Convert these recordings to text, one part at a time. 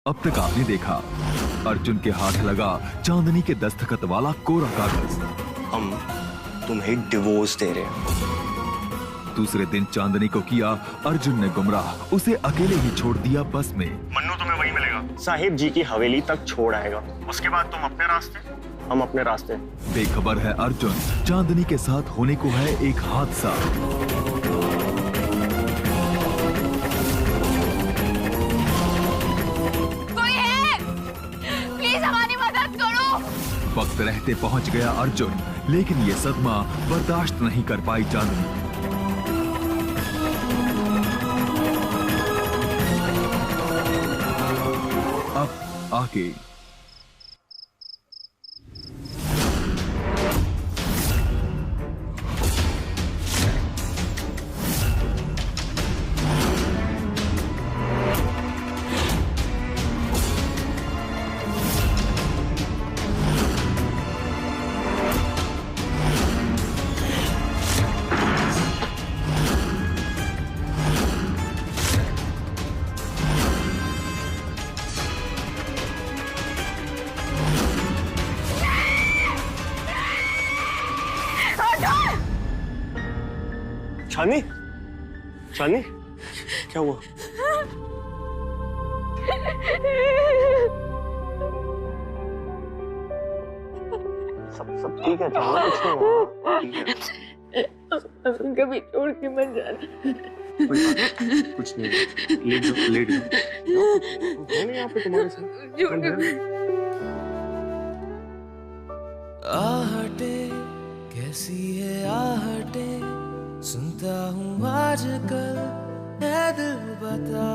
अब तक आपने देखा। अर्जुन के हाथ लगा चांदनी के दस्तखत वाला कोरा कागज। हम तुम्हें डिवोर्स दे रहे हैं। दूसरे दिन चांदनी को किया अर्जुन ने गुमराह, उसे अकेले ही छोड़ दिया बस में। मन्नू तुम्हें वहीं मिलेगा, साहिब जी की हवेली तक छोड़ आएगा। उसके बाद तुम अपने रास्ते, हम अपने रास्ते। बेखबर है अर्जुन, चांदनी के साथ होने को है एक हादसा। कोई है? प्लीज हमारी मदद करो। वक्त रहते पहुंच गया अर्जुन, लेकिन ये सदमा बर्दाश्त नहीं कर पाई चांदनी। अब आगे चांदनी, चांदनी, क्या हुआ? सब ठीक है, चांदनी, कुछ नहीं हुआ। ठीक है। कभी छोड़ के मत जाना। कुछ नहीं, लेट जाओ, लेट जाओ। है ना यहाँ पे तुम्हारे साथ? आहटे कैसी है आहटे, सुनता हूँ आजकल है दिल बता।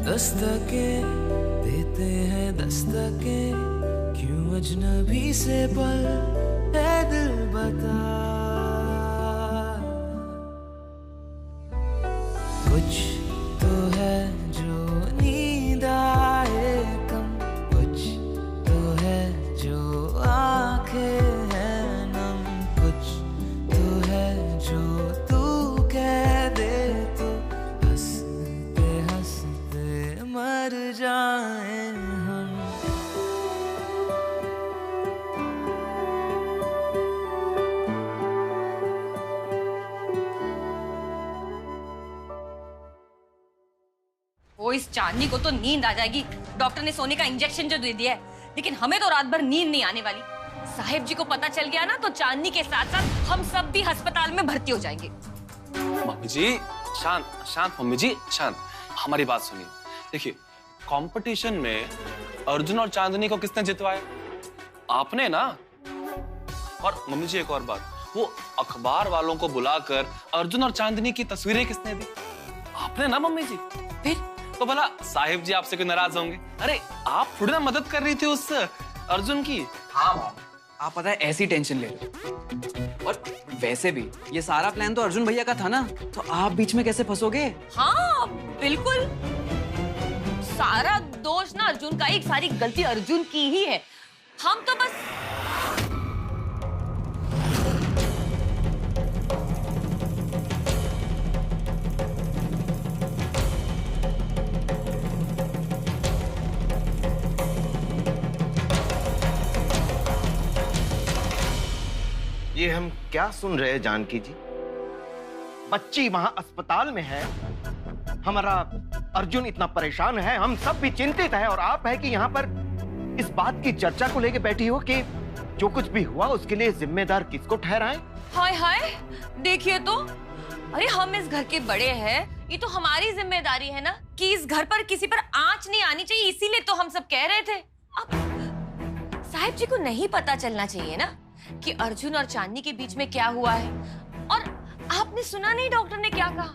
दस्तके देते हैं दस्तके, क्यों अजनबी से पल है दिल बता। कुछ तो है जो नींद आए कम, कुछ तो है जो आंखें हैं नम, कुछ तो है जो तू कह दे तो हंसते हंसते मर जाए हम। वो इस चांदनी को तो नींद आ जाएगी। डॉक्टर ने सोने का इंजेक्शन जो दे दिया है, लेकिन हमें तो रात भर नींद नहीं आने वाली। साहिब जी को पता चल गया ना तो चांदनी के साथ साथ हम सब भी अस्पताल में भर्ती हो जाएंगे। मम्मी जी शांत, शांत मम्मी जी शांत, हमारी बात सुनिए। देखिए, कंपटीशन में अर्जुन और चांदनी को किसने जितवाया? आपने ना। और मम्मी जी एक और बात, वो अखबार वालों को बुलाकर अर्जुन और चांदनी की तस्वीरें किसने दी? आपने ना मम्मी जी। फिर तो भला साहिब जी आपसे क्यों नाराज होंगे? अरे आप थोड़ी ना मदद कर रही थी उस अर्जुन की। हाँ आप पता है ऐसी टेंशन ले लो। और वैसे भी ये सारा प्लान तो अर्जुन भैया का था ना, तो आप बीच में कैसे फंसोगे? हाँ बिल्कुल, सारा दोष ना अर्जुन का, एक सारी गलती अर्जुन की ही है। हम तो बस ये हम क्या सुन रहे हैं जानकी जी? बच्ची वहां अस्पताल में है, हमारा अर्जुन इतना परेशान है, हम सब भी चिंतित हैं, और आप है कि यहाँ पर इस बात की चर्चा को लेके बैठी हो कि जो कुछ भी हुआ उसके लिए जिम्मेदार किसको ठहराएं? हाय हाय, देखिए तो, अरे हम इस घर के बड़े हैं, ये तो हमारी जिम्मेदारी है ना कि इस घर पर किसी पर आंच नहीं आनी चाहिए, इसीलिए तो हम सब कह रहे थे। अब साहिब जी को नहीं पता चलना चाहिए ना कि अर्जुन और चांदनी के बीच में क्या हुआ है। और आपने सुना नहीं डॉक्टर ने क्या कहा?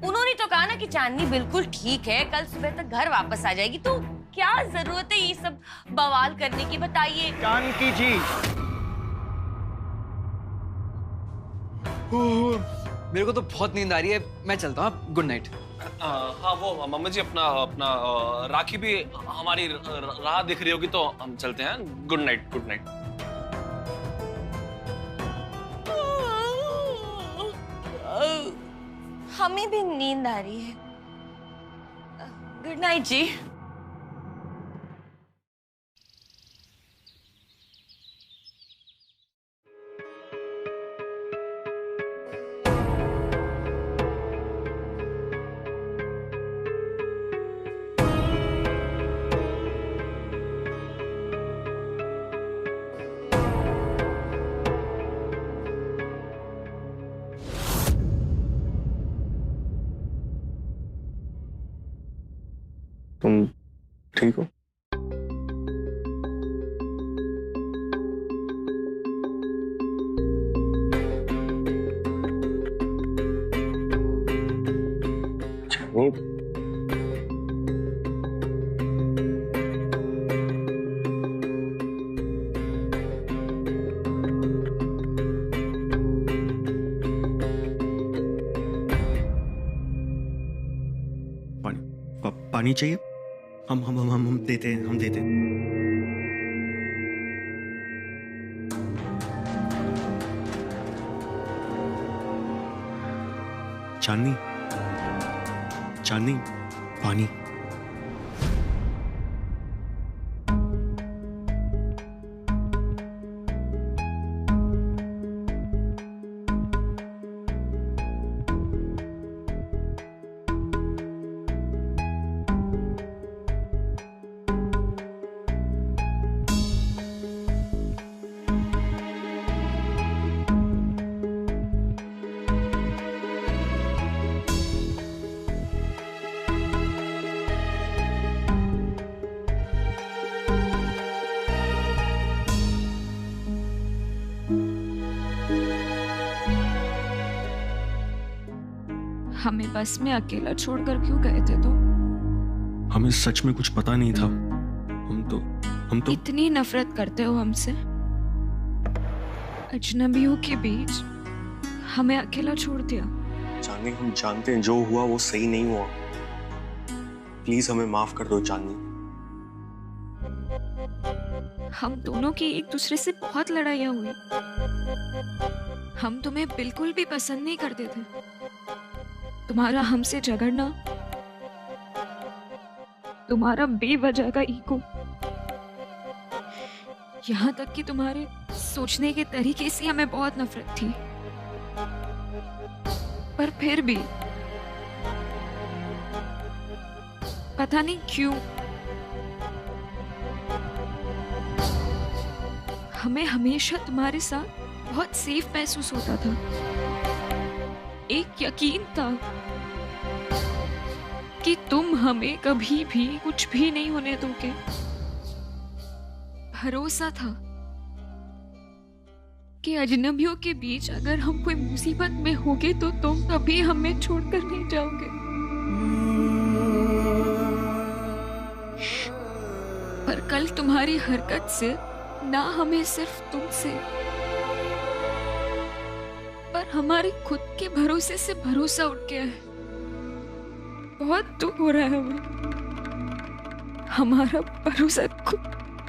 उन्होंने तो कहा ना कि चांदनी बिल्कुल ठीक है, कल सुबह तक घर वापस आ जाएगी। तो क्या जरूरत है ये सब बवाल करने की, बताइए। जानकी जी, मेरे को तो बहुत नींद आ रही है, मैं चलता हूँ। Good night. हाँ वो मम्मी जी अपना अपना राखी भी हमारी राह दिख रही होगी, तो हम चलते हैं। Good night, good night. हमें भी नींद आ रही है, गुड नाइट जी। तुम ठीक हो? नहीं, पानी चाहिए? हम देते हैं, हम देते हैं। चांदनी, चांदनी, पानी। हमें बस में अकेला छोड़कर क्यों गए थे तुम? हमें सच में कुछ पता नहीं था। हम तो इतनी नफरत करते हो हमसे? अजनबियों के बीच हमें अकेला छोड़ दिया। चांदनी, हम जानते हैं जो हुआ वो सही नहीं हुआ। प्लीज हमें माफ कर दो चांदनी। हम दोनों की एक दूसरे से बहुत लड़ाइयाँ हुई। हम तुम्हें बिल्कुल भी पसंद नहीं करते थे। तुम्हारा हमसे झगड़ना, तुम्हारा बेवजह का ईगो, यहाँ तक कि तुम्हारे सोचने के तरीके से हमें बहुत नफरत थी। पर फिर भी पता नहीं क्यों हमें हमेशा तुम्हारे साथ बहुत सेफ महसूस होता था। एक यकीन था कि तुम हमें कभी भी कुछ भी नहीं होने दोगे। भरोसा था कि अजनबियों के बीच अगर हम कोई मुसीबत में होंगे तो तुम कभी हमें छोड़कर नहीं जाओगे। पर कल तुम्हारी हरकत से ना हमें सिर्फ तुमसे पर हमारे खुद के भरोसे से भरोसा उठ गया है। बहुत दुख हो रहा है हमें। हमारा भरोसा खुद।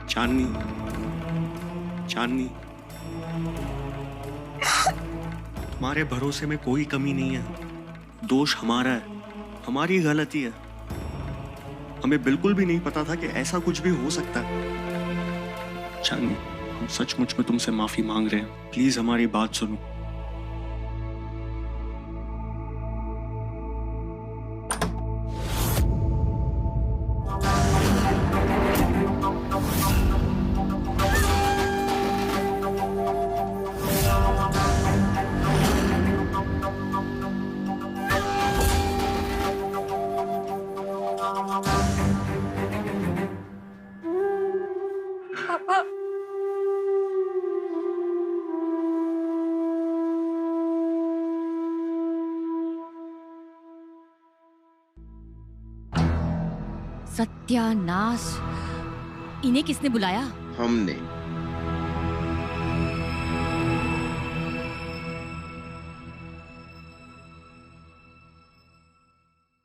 चांदनी, चांदनी, तुम्हारे भरोसे में कोई कमी नहीं है। दोष हमारा है, हमारी गलती है। हमें बिल्कुल भी नहीं पता था कि ऐसा कुछ भी हो सकता है। चांदनी, हम सचमुच में तुमसे माफी मांग रहे हैं। प्लीज हमारी बात सुनो। पापा, सत्यानाश! इन्हें किसने बुलाया? हमने।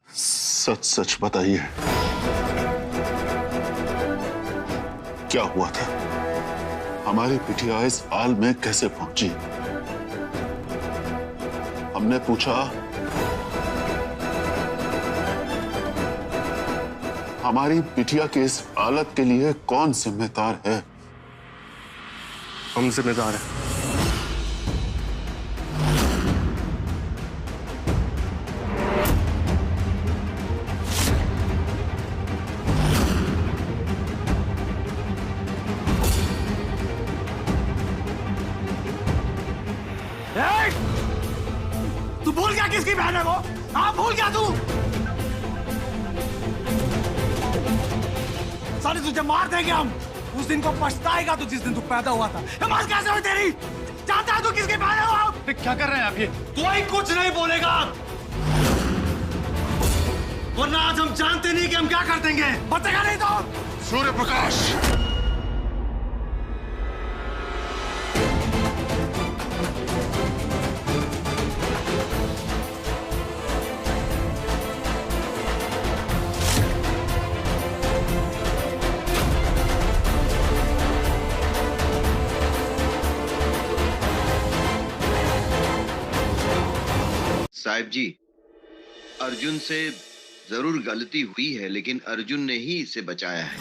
सच सच बताइए, क्या हुआ था? हमारी बिटिया इस हाल में कैसे पहुंची? हमने पूछा हमारी बिटिया की इस हालत के लिए कौन जिम्मेदार है? हम जिम्मेदार हैं। तू भूल गया किसकी बहन है वो? हाँ, भूल गया तू? साले तुझे मार देंगे हम। उस दिन को पछताएगा तू जिस दिन तू पैदा हुआ था। हिम्मत कैसे हुई तेरी? जानता है तू किसकी बहन है वो? क्या कर रहे हैं आप ये? कोई कुछ नहीं बोलेगा, वरना आज हम जानते नहीं कि हम क्या कर देंगे। बचेगा नहीं तो। सूर्य प्रकाश, साहिब जी, अर्जुन से जरूर गलती हुई है, लेकिन अर्जुन ने ही इसे बचाया है।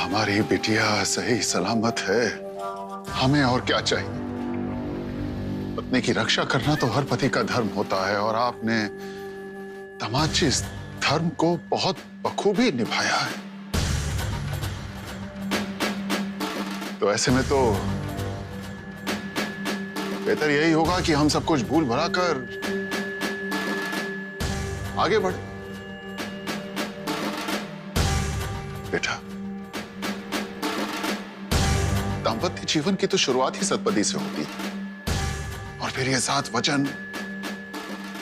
हमारी बिटिया सही सलामत है, हमें और क्या चाहिए? पत्नी की रक्षा करना तो हर पति का धर्म होता है और आपने दामाद जी इस धर्म को बहुत बखूबी निभाया है। तो ऐसे में तो बेहतर यही होगा कि हम सब कुछ भूल भुला कर आगे बढ़े। बेटा, दाम्पत्य जीवन की तो शुरुआत ही सतपदी से होती है और फिर ये 7 वचन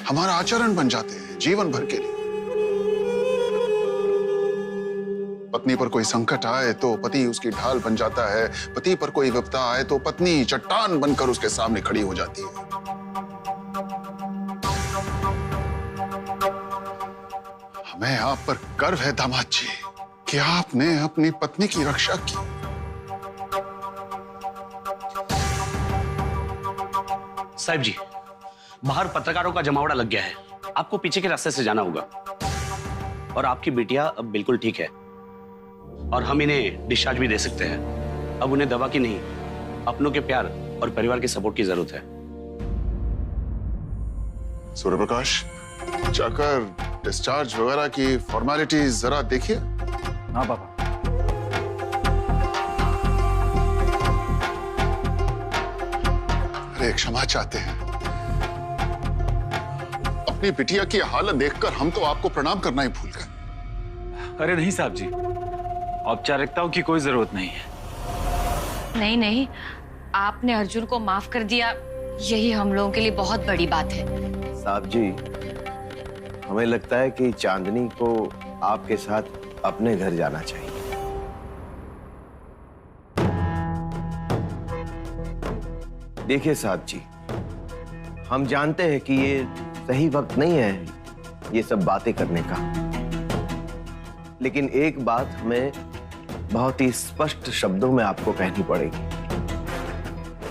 हमारा आचरण बन जाते हैं जीवन भर के लिए। पत्नी पर कोई संकट आए तो पति उसकी ढाल बन जाता है, पति पर कोई विपदा आए तो पत्नी चट्टान बनकर उसके सामने खड़ी हो जाती है। हमें आप पर गर्व है दामाद जी कि आपने अपनी पत्नी की रक्षा की। साहिब जी, बाहर पत्रकारों का जमावड़ा लग गया है, आपको पीछे के रास्ते से जाना होगा। और आपकी बिटिया अब बिल्कुल ठीक है और हम इन्हें डिस्चार्ज भी दे सकते हैं। अब उन्हें दवा की नहीं, अपनों के प्यार और परिवार के सपोर्ट की जरूरत है। सूर्य प्रकाश, जाकर डिस्चार्ज वगैरह की फॉर्मेलिटीज जरा देखिए। हाँ पापा। अरे क्षमा चाहते हैं, अपनी बिटिया की हालत देखकर हम तो आपको प्रणाम करना ही भूल गए। अरे नहीं साहब जी, औपचारिकताओं की कोई जरूरत नहीं है। नहीं नहीं, आपने अर्जुन को माफ कर दिया, यही हम लोगों के लिए बहुत बड़ी बात है। साहब जी, हमें लगता है कि चांदनी को आपके साथ अपने घर जाना चाहिए। देखिए साहब जी, हम जानते हैं कि ये सही वक्त नहीं है ये सब बातें करने का, लेकिन एक बात हमें बहुत ही स्पष्ट शब्दों में आपको कहनी पड़ेगी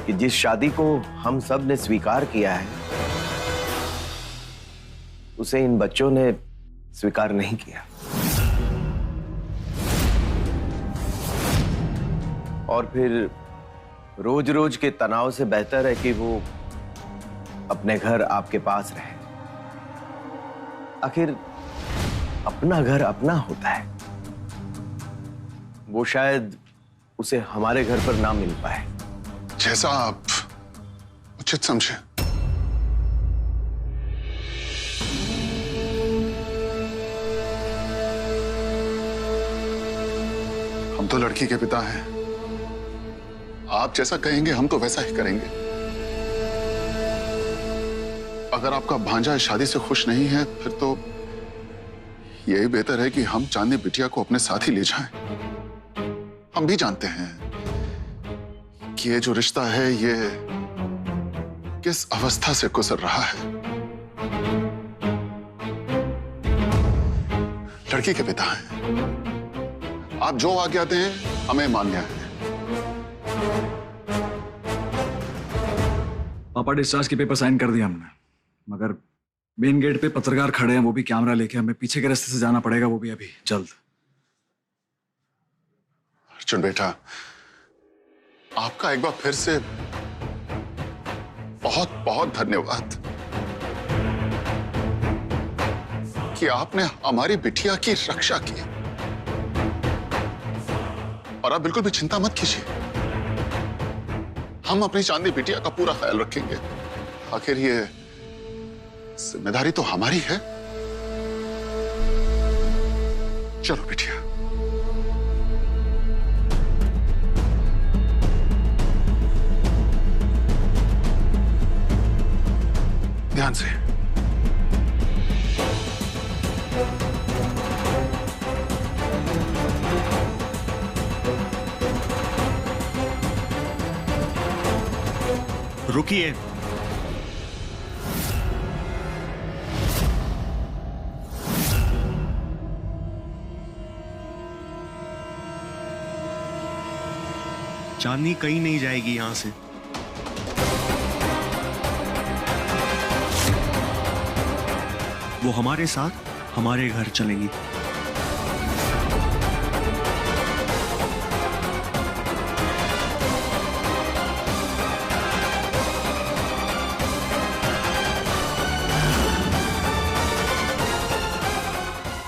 कि जिस शादी को हम सब ने स्वीकार किया है उसे इन बच्चों ने स्वीकार नहीं किया। और फिर रोज रोज के तनाव से बेहतर है कि वो अपने घर आपके पास रहे। आखिर अपना घर अपना होता है, वो शायद उसे हमारे घर पर ना मिल पाए। जैसा आप उचित समझे। हम तो लड़की के पिता हैं, आप जैसा कहेंगे हम तो वैसा ही करेंगे। अगर आपका भांजा इस शादी से खुश नहीं है यही बेहतर है कि हम चांदनी बिटिया को अपने साथ ही ले जाएं। हम भी जानते हैं कि ये जो रिश्ता है ये किस अवस्था से गुजर रहा है। लड़की के पिता हैं, आप जो आज्ञा दें हमें मान्य है। पापा डिस्चार्ज के पेपर साइन कर दिया हमने, मगर मेन गेट पे पत्रकार खड़े हैं, वो भी कैमरा लेके। हमें पीछे के रास्ते से जाना पड़ेगा, वो भी अभी जल्द। अर्जुन बेटा, आपका एक बार फिर से बहुत बहुत धन्यवाद कि आपने हमारी बिटिया की रक्षा की। और आप बिल्कुल भी चिंता मत कीजिए, हम अपनी चांदनी बिटिया का पूरा ख्याल रखेंगे। आखिर ये जिम्मेदारी तो हमारी है। चलो बिटिया। ध्यान से। रुकिए। चांदनी कहीं नहीं जाएगी यहां से। वो हमारे साथ हमारे घर चलेगी।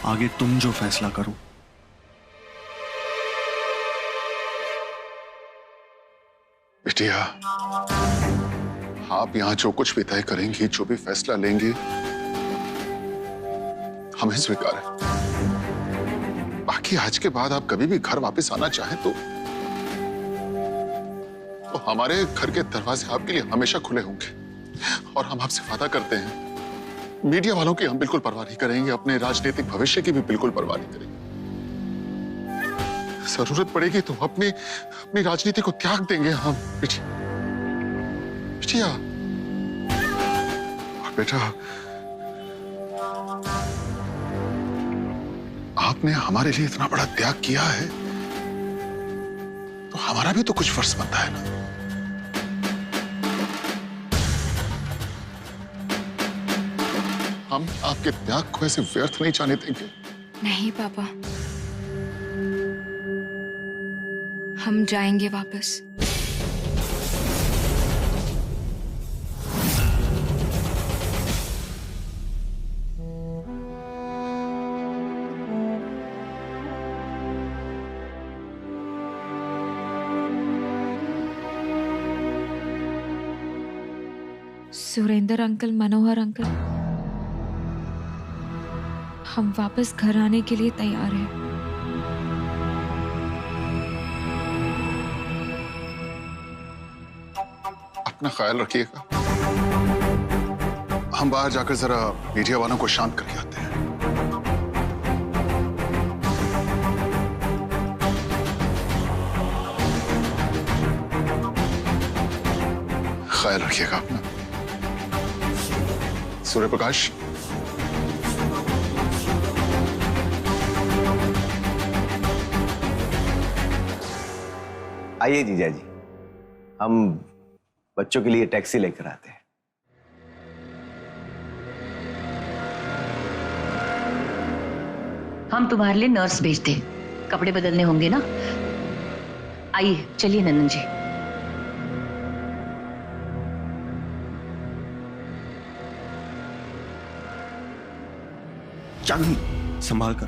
आगे तुम जो फैसला करो। बिटिया, आप यहां जो कुछ भी तय करेंगी, जो भी फैसला लेंगी, हमें स्वीकार है। बाकी आज के बाद आप कभी भी घर वापस आना चाहें तो हमारे घर के दरवाजे आपके लिए हमेशा खुले होंगे। और हम आपसे वादा करते हैं, मीडिया वालों की हम बिल्कुल परवाह नहीं करेंगे, अपने राजनीतिक भविष्य की भी बिल्कुल परवाह नहीं करेंगे। जरूरत पड़ेगी तो अपनी राजनीति को त्याग देंगे हम। बिटिया। और बेटा, आपने हमारे लिए इतना बड़ा त्याग किया है तो हमारा भी तो कुछ फर्ज बनता है ना। हम आपके त्याग को ऐसे व्यर्थ नहीं जाने देंगे। नहीं पापा, हम जाएंगे वापस। सुरेंद्र अंकल, मनोहर अंकल, हम वापस घर आने के लिए तैयार हैं। अपना ख्याल रखिएगा। हम बाहर जाकर जरा मीडिया वालों को शांत करके आते हैं। ख्याल रखिएगा अपना। सूर्य प्रकाश, आइए जीजा जी, हम बच्चों के लिए टैक्सी लेकर आते हैं। हम तुम्हारे लिए नर्स भेजते हैं, कपड़े बदलने होंगे ना। आइए, चलिए नंदन जी। चांदनी, संभाल कर।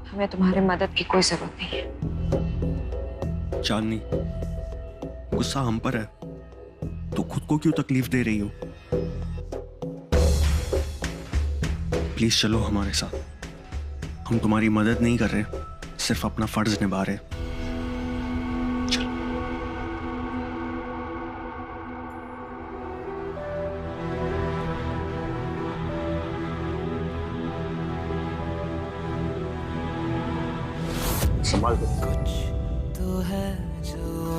हमें तुम्हारी मदद की कोई जरूरत नहीं है। चांदनी, गुस्सा हम पर है तो खुद को क्यों तकलीफ दे रही हो? प्लीज चलो हमारे साथ। हम तुम्हारी मदद नहीं कर रहे, सिर्फ अपना फर्ज निभा रहे। संभाल के। कुछ तो है जो